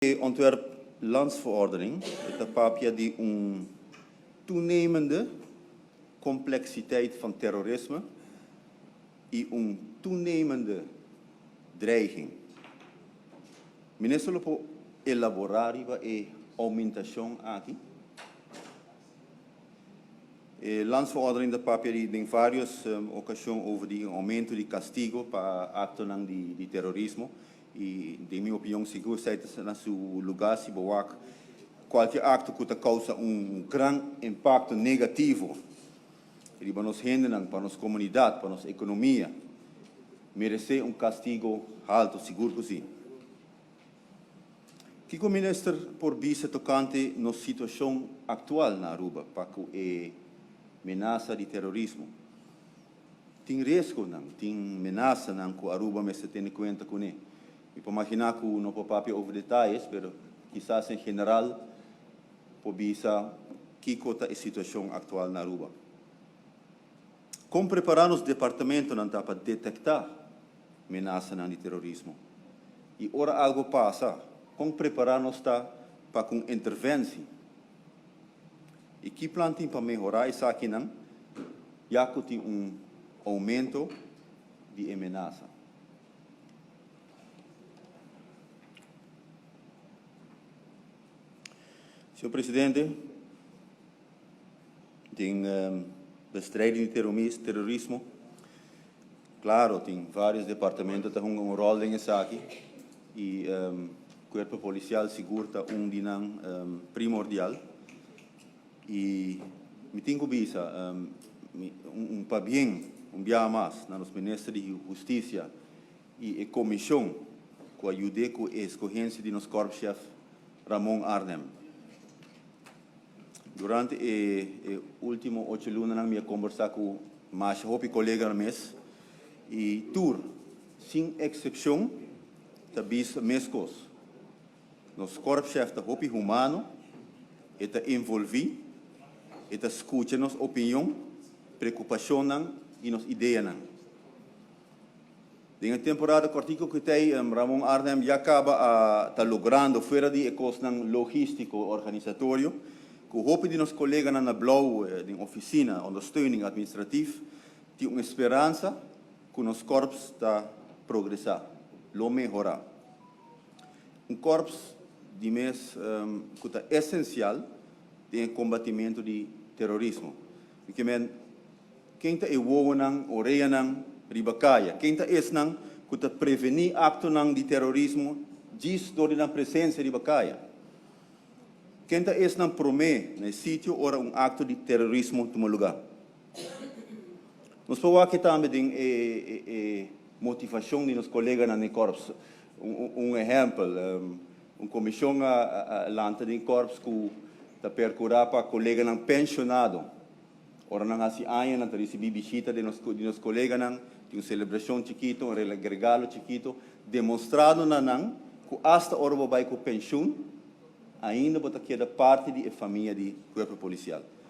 Ontwerp-landsverordening bepaalt die een toenemende complexiteit van terrorisme en een toenemende dreiging. Minister lopo elaborari wa aumentação aqui. Landsverordening bepaalt in várias ocasiões over die aumento de castigo para actos de terrorismo. E, de minha opinião, seguro está na seu lugar se boak qualquer acto que causa grande impacto negativo para nos rendem, para nossa comunidade, para nossa economia, merece castigo alto, seguro que sim. Que o ministro por vista tocante na situação atual na Aruba para que ameaça de terrorismo tem risco não, tem ameaça não que Aruba me se tem em conta com ele. E para imaginar que não vou falar over detalhes, mas quizás em geral, por vista que é a situação atual na Aruba. Como preparar os departamentos para detectar ameaças de terrorismo? E ora algo passa, como preparar-nos para com intervenção? E que plano tem para melhorar isso aqui não? Já que tem aumento de ameaça. Senhor Presidente, tem bestrijding de terrorismo. Claro, tem vários departamentos que têm rol nisso aqui. E o Corpo Policial seguro está dinam primordial. E me tenho vista para bem, dia mais, nos Ministros de Justiça e a Comissão que ajude com a escolhência de nosso Corpo-Chefe Ramon Arnem. Durante os últimos 8 lunas, eu me conversei com mais colegas mês e tour, sem exceção, também mescos. Nosso corpo-chefe está humano, está envolvido, está escutando nossa opinião, preocupação e nossas ideias. Na temporada cortica que tem, Ramon Arnem já acaba logrando fora de custo logístico organizatório. Com o hoop de nossos colegas na Blau, na oficina, ondersteuning administratief, tem uma esperança que o nosso corpo está progressando, lo melhorar. Corpo de mês que é essencial no combatimento de terrorismo. Porque quem está ewoonang, oreanang, ribacaia, quem está esnang que está prevenir actos de terrorismo, diz door na presença ribacaia. Quem está não promete no sítio ora acto de terrorismo no lugar. Nós podemos aqui também motivação de nossos colegas no corpo. Exemplo, comissão lanta de corpo que está percurar para colegas pensionados. Ora não há anos não recebi visita de nossos colegas de uma celebração chiquito, regalo chiquito, demonstrando que hasta hora vai com pensão ainda queda parte da família do corpo policial.